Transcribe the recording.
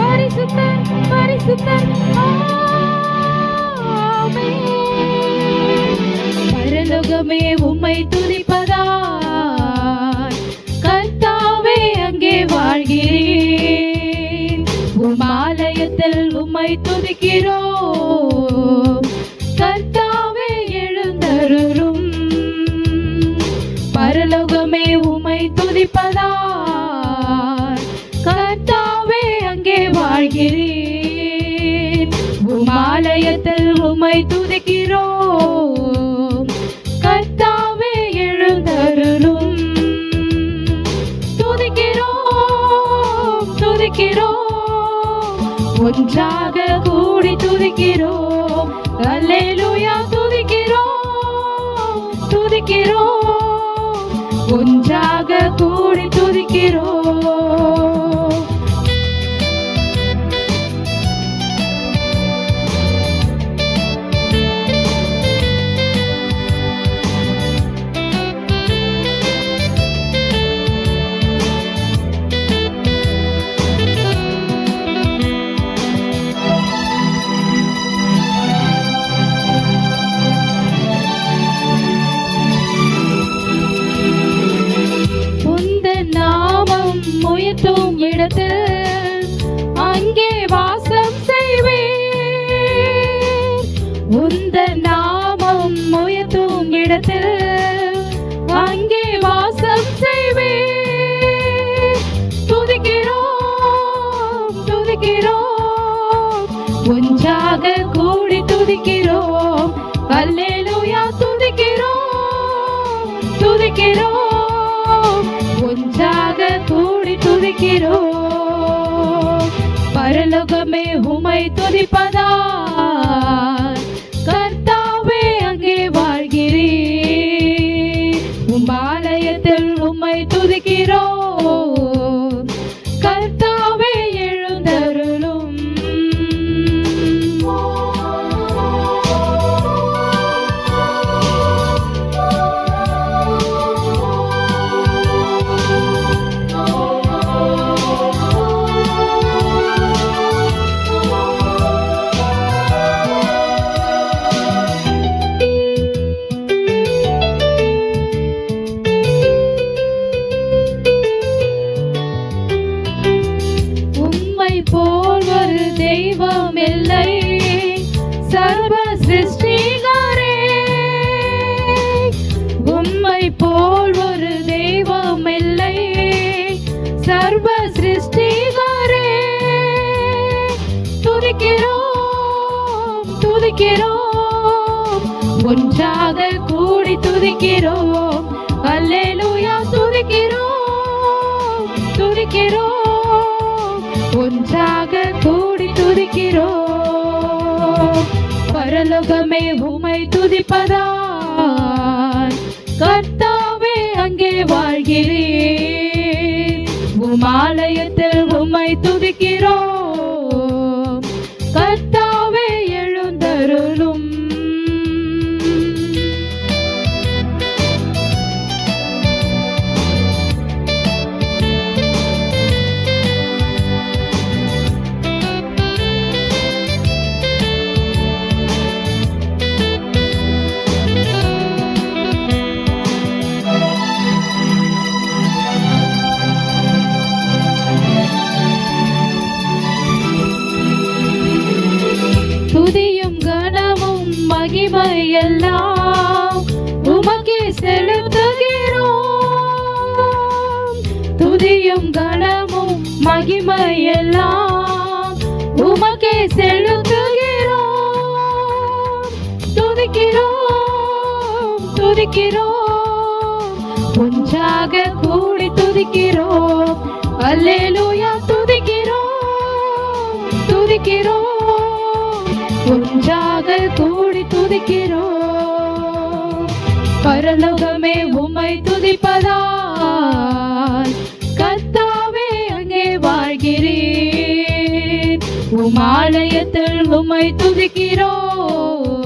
பரிசுத்தர் பரிசுத்தர் ஆமென். பரலோகமே உம்மை துதிப்பதாய் கர்த்தாவே அங்கே வாழ்கிறேன். உம் ஆலயத்தில் உம்மை துதிக்கிறோம் கர்த்தாவே எழுந்தருளும். பரலோகமே உம்மை துதிப்பதாய் கர்த்தாவே அங்கே வாழ்கிறேன். உம் ஆலயத்தில் உம்மை துதிக்கிறோம் கர்த்தாவே எழுந்தருளும். துதிக்கிறோம் துதிக்கிறோம் ஒன்றாக கூடி துதிக்கிறோம். அல்லேலூயா துதிக்கிறோம் துதிக்கிறோம் ஒன்றாக கூடி துதிக்கிறோம். உயர்த்தும் இடத்தில் அங்கே வாசம் செய்வேன். உந்தன் நாமம் உயர்த்தும் இடத்தில் அங்கே வாசம் செய்வேன். துதிக்கிறோம் துதிக்கிறோம் ஒன்றாக கூடி துதிக்கிறோம். அல்லேலூயா துதிக்கிறோம் துதிக்கிறோம் ஒன்றாக கூடி துதிக்கிறோம். பரலோகமே உம்மை துதிப்பதாய் கர்த்தாவே அங்கே வாழ்கிறேன். உம் ஆலயத்தில் உம்மை துதிக்கிறோம் கர்த்தாவே எழுந்தருளும். போல் ஒரு தெய்வம் இல்லை சர்வ சிருஷ்டிகரே. உம்மை போல் ஒரு தெய்வம் இல்லை சர்வ சிருஷ்டிகரே. துதிக்கிறோம் துதிக்கிறோம் ஒன்றாக கூடி துதிக்கிறோம். அல்லேலூயா துதிக்கிறோம் துதிக்கிறோம் ஒன்றாக கூடி துதிக்கிறோம். பரலோகமே உம்மை துதிப்பதாய் கர்த்தாவே அங்கே வாழ்கிறேன். உம் ஆலயத்தில் உம்மை துதிக்கிறோம் கர்த்தாவே எழுந்தருளும். எல்லாம் உமக்கே செலுத்துகிறோம். துதியும் கனமும் மகிமை எல்லாம் உமக்கே செலுத்துகிறோம். துதிக்கிறோம் துதிக்கிறோம் ஒன்றாக கூடி துதிக்கிறோம். அல்லேலூயா துதிக்கிறோம் துதிக்கிறோம் ஒன்றாக கூடி துதிக்கிறோம். பரலோகமே உம்மை துதிப்பதாய் கர்த்தாவே அங்கே வாழ்கிறேன். உம் ஆலயத்தில் உம்மை துதிக்கிறோம்